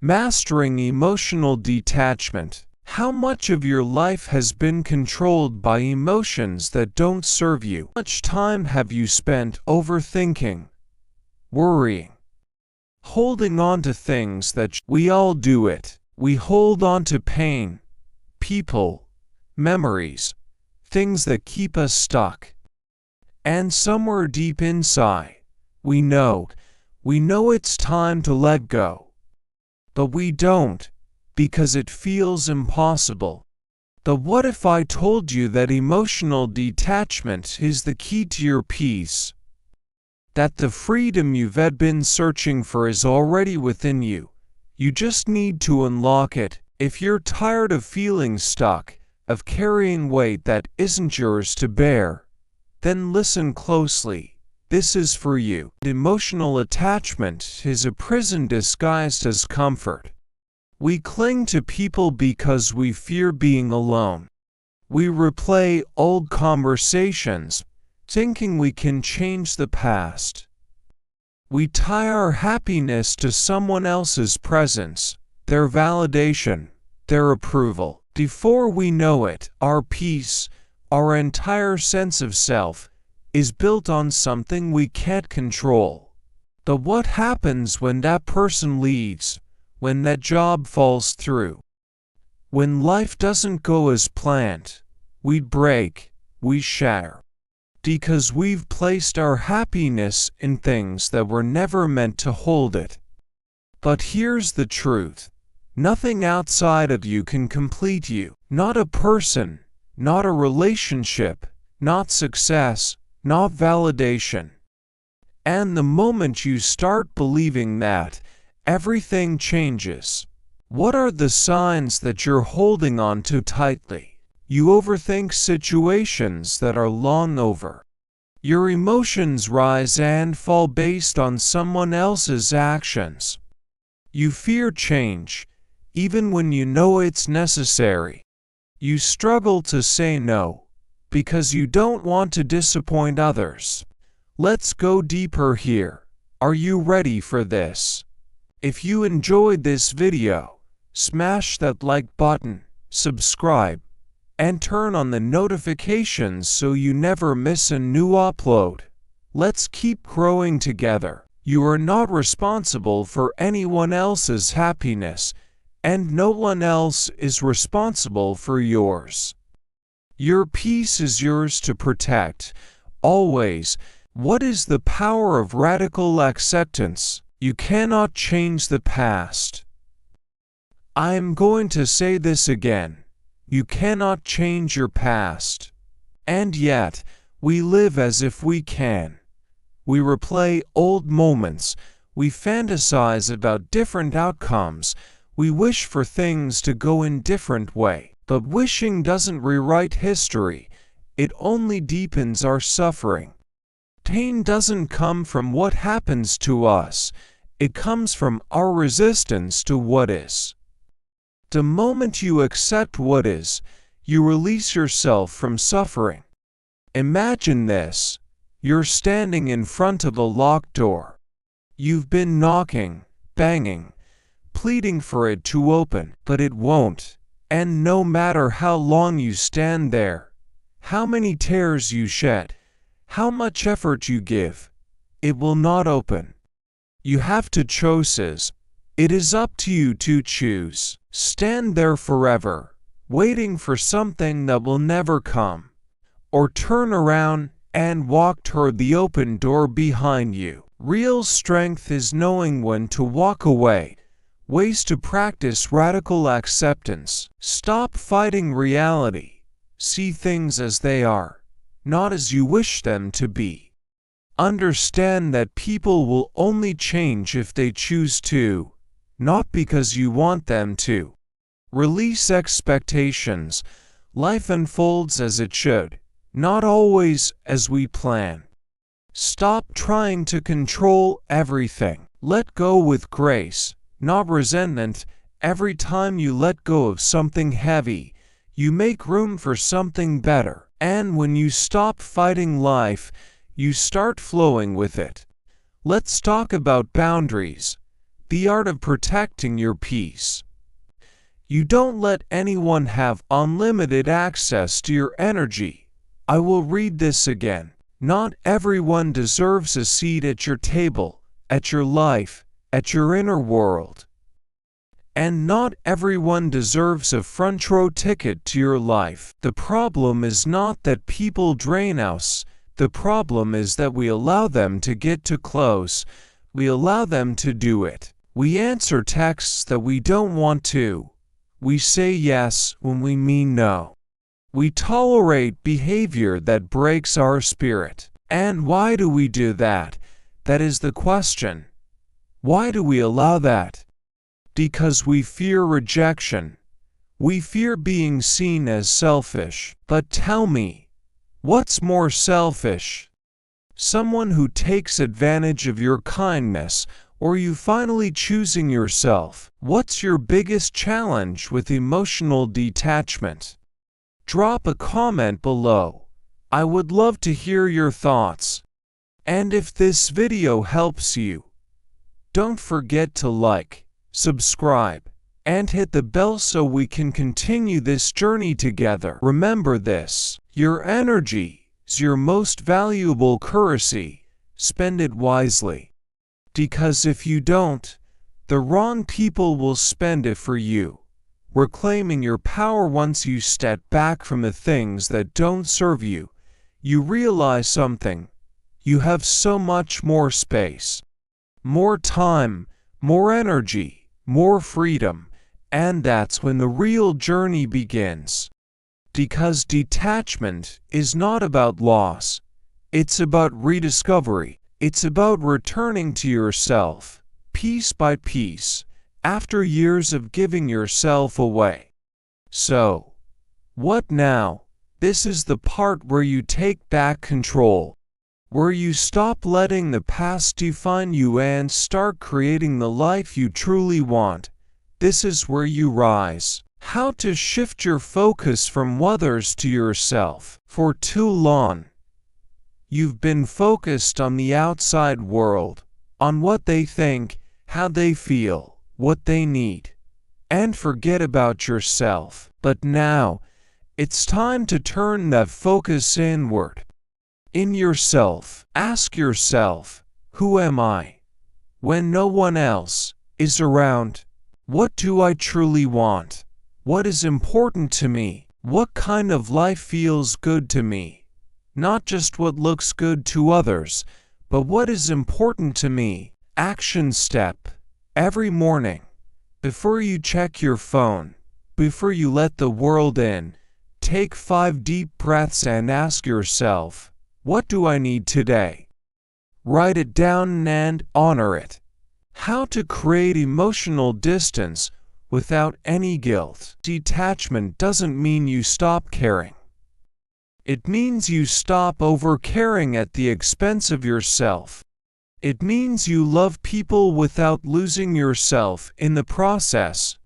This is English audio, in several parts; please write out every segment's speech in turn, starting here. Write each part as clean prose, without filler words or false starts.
Mastering emotional detachment. How much of your life has been controlled by emotions that don't serve you? How much time have you spent overthinking, worrying, holding on to things that we all do it? We hold on to pain, people, memories, things that keep us stuck. And somewhere deep inside, we know it's time to let go. But we don't, because it feels impossible. But what if I told you that emotional detachment is the key to your peace? That the freedom you've been searching for is already within you. You just need to unlock it. If you're tired of feeling stuck, of carrying weight that isn't yours to bear, then listen closely. This is for you. Emotional attachment is a prison disguised as comfort. We cling to people because we fear being alone. We replay old conversations, thinking we can change the past. We tie our happiness to someone else's presence, their validation, their approval. Before we know it, our peace, our entire sense of self, is built on something we can't control. But what happens when that person leaves, when that job falls through? When life doesn't go as planned, we break, we shatter. Because we've placed our happiness in things that were never meant to hold it. But here's the truth. Nothing outside of you can complete you. Not a person, not a relationship, not success, not validation. And the moment you start believing that, everything changes. What are the signs that you're holding on too tightly? You overthink situations that are long over. Your emotions rise and fall based on someone else's actions. You fear change, even when you know it's necessary. You struggle to say no, because you don't want to disappoint others. Let's go deeper here. Are you ready for this? If you enjoyed this video, smash that like button, subscribe, and turn on the notifications so you never miss a new upload. Let's keep growing together. You are not responsible for anyone else's happiness, and no one else is responsible for yours. Your peace is yours to protect, always. What is the power of radical acceptance? You cannot change the past. I am going to say this again. You cannot change your past. And yet, we live as if we can. We replay old moments, we fantasize about different outcomes, we wish for things to go in different way. But wishing doesn't rewrite history, it only deepens our suffering. Pain doesn't come from what happens to us, it comes from our resistance to what is. The moment you accept what is, you release yourself from suffering. Imagine this. You're standing in front of a locked door. You've been knocking, banging, pleading for it to open, but it won't. And no matter how long you stand there, how many tears you shed, how much effort you give, it will not open. You have to choices. It is up to you to choose. Stand there forever, waiting for something that will never come, or turn around and walk toward the open door behind you. Real strength is knowing when to walk away. Ways to practice radical acceptance. Stop fighting reality. See things as they are, not as you wish them to be. Understand that people will only change if they choose to, not because you want them to. Release expectations. Life unfolds as it should, not always as we plan. Stop trying to control everything. Let go with grace, not resentment. Every time you let go of something heavy, you make room for something better. And when you stop fighting life, you start flowing with it. Let's talk about boundaries. The art of protecting your peace. You don't let anyone have unlimited access to your energy. I will read this again. Not everyone deserves a seat at your table, at your life, at your inner world. And not everyone deserves a front row ticket to your life. The problem is not that people drain us. The problem is that we allow them to get too close. We allow them to do it. We answer texts that we don't want to. We say yes when we mean no. We tolerate behavior that breaks our spirit. And why do we do that? That is the question. Why do we allow that? Because we fear rejection. We fear being seen as selfish. But tell me, what's more selfish? Someone who takes advantage of your kindness, or you finally choosing yourself? What's your biggest challenge with emotional detachment? Drop a comment below. I would love to hear your thoughts. And if this video helps you, don't forget to like, subscribe, and hit the bell so we can continue this journey together. Remember this, your energy is your most valuable currency. Spend it wisely. Because if you don't, the wrong people will spend it for you. Reclaiming your power. Once you step back from the things that don't serve you, you realize something. You have so much more space, more time, more energy, more freedom, and that's when the real journey begins. Because detachment is not about loss, it's about rediscovery. It's about returning to yourself, piece by piece, after years of giving yourself away. So, what now? This is the part where you take back control, where you stop letting the past define you and start creating the life you truly want. This is where you rise. How to shift your focus from others to yourself. For too long, you've been focused on the outside world, on what they think, how they feel, what they need, and forget about yourself. But now, it's time to turn that focus inward. In yourself, ask yourself, who am I? When no one else is around, what do I truly want? What is important to me? What kind of life feels good to me? Not just what looks good to others, but what is important to me. Action step. Every morning, before you check your phone, before you let the world in, take 5 deep breaths and ask yourself, what do I need today? Write it down and honor it. How to create emotional distance without any guilt. Detachment doesn't mean you stop caring. It means you stop over-caring at the expense of yourself. It means you love people without losing yourself in the process.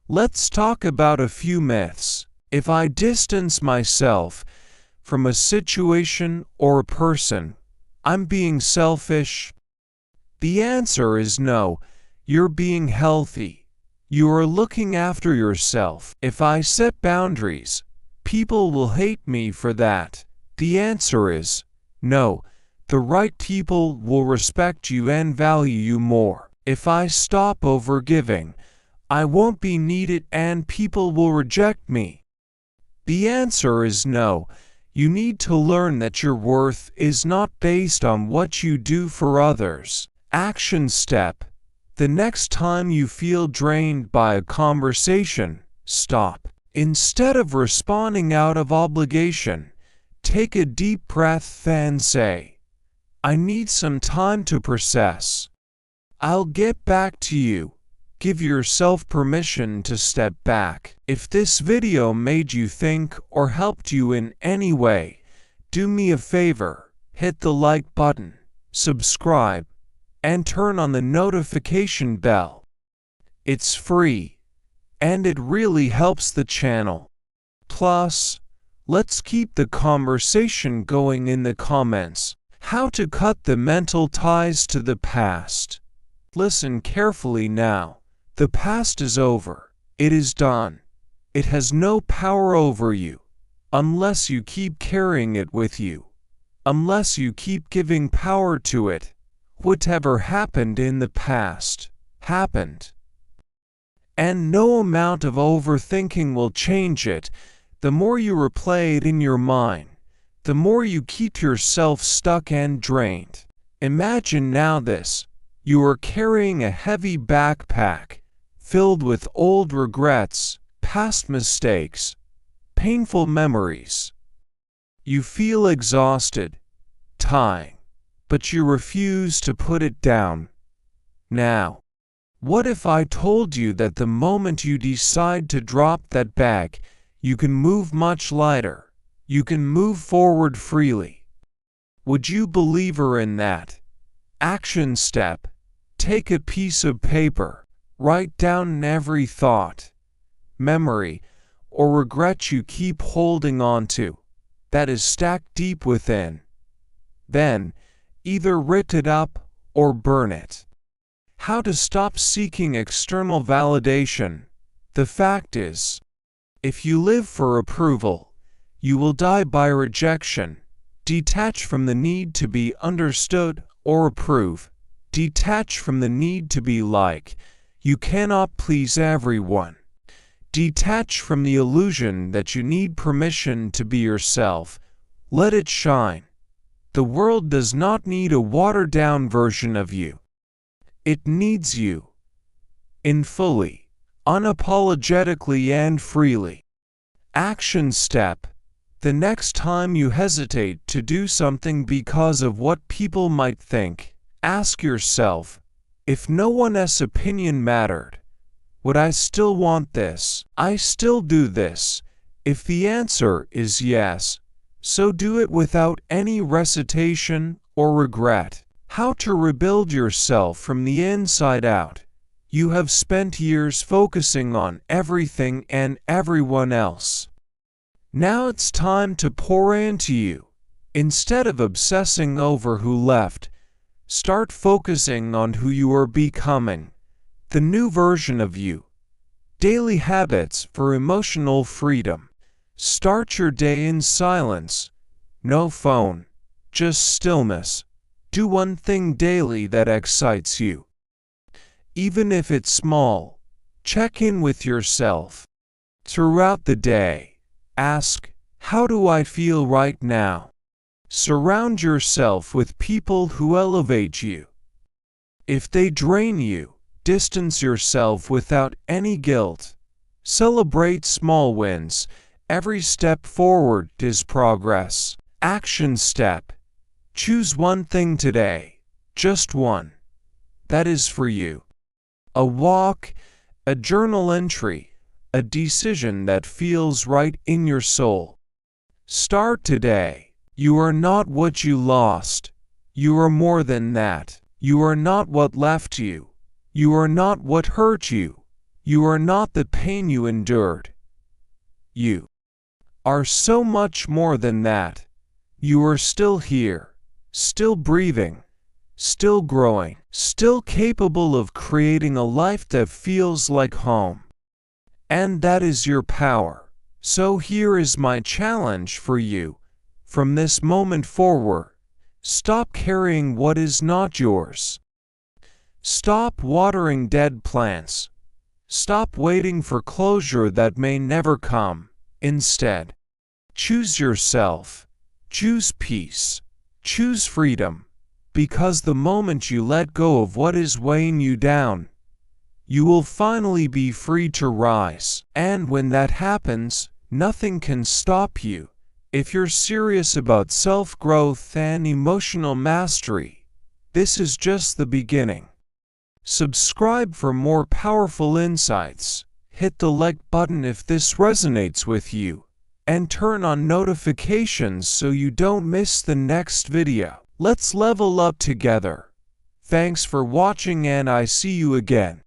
Let's talk about a few myths. If I distance myself from a situation or a person, I'm being selfish. The answer is no, you're being healthy. You are looking after yourself. If I set boundaries, people will hate me for that. The answer is no, the right people will respect you and value you more. If I stop overgiving, I won't be needed and people will reject me. The answer is no. You need to learn that your worth is not based on what you do for others. Action step. The next time you feel drained by a conversation, stop. Instead of responding out of obligation, take a deep breath and say, I need some time to process. I'll get back to you. Give yourself permission to step back. If this video made you think or helped you in any way, do me a favor, hit the like button, subscribe, and turn on the notification bell. It's free, and it really helps the channel. Plus, let's keep the conversation going in the comments. How to cut the mental ties to the past. Listen carefully now. The past is over. It is done. It has no power over you, unless you keep carrying it with you, unless you keep giving power to it. Whatever happened in the past, happened. And no amount of overthinking will change it. The more you replay it in your mind, the more you keep yourself stuck and drained. Imagine now this. You are carrying a heavy backpack filled with old regrets, past mistakes, painful memories. You feel exhausted, tired, but you refuse to put it down. Now, what if I told you that the moment you decide to drop that bag, you can move much lighter, you can move forward freely? Would you believe her in that? Action step. Take a piece of paper, write down every thought, memory, or regret you keep holding on to, that is stacked deep within. Then, either write it up or burn it. How to stop seeking external validation. The fact is, if you live for approval, you will die by rejection. Detach from the need to be understood or approve. Detach from the need to be liked. You cannot please everyone. Detach from the illusion that you need permission to be yourself. Let it shine. The world does not need a watered-down version of you. It needs you. In fully, unapologetically and freely. Action step. The next time you hesitate to do something because of what people might think, ask yourself, if no one else's opinion mattered, would I still want this? I still do this? If the answer is yes, so do it without any recitation or regret. How to rebuild yourself from the inside out. You have spent years focusing on everything and everyone else. Now it's time to pour into you. Instead of obsessing over who left, start focusing on who you are becoming, the new version of you. Daily habits for emotional freedom. Start your day in silence. No phone, just stillness. Do one thing daily that excites you. Even if it's small, check in with yourself. Throughout the day, ask, how do I feel right now? Surround yourself with people who elevate you. If they drain you, distance yourself without any guilt. Celebrate small wins. Every step forward is progress. Action step. Choose one thing today, just one, that is for you. A walk, a journal entry, a decision that feels right in your soul. Start today. You are not what you lost. You are more than that. You are not what left you. You are not what hurt you. You are not the pain you endured. You are so much more than that. You are still here. Still breathing, still growing, still capable of creating a life that feels like home. And that is your power. So here is my challenge for you. From this moment forward, stop carrying what is not yours. Stop watering dead plants. Stop waiting for closure that may never come. Instead, choose yourself. Choose peace. Choose freedom, because the moment you let go of what is weighing you down, you will finally be free to rise. And when that happens, nothing can stop you. If you're serious about self-growth and emotional mastery, this is just the beginning. Subscribe for more powerful insights. Hit the like button if this resonates with you. And turn on notifications so you don't miss the next video. Let's level up together. Thanks for watching and I see you again.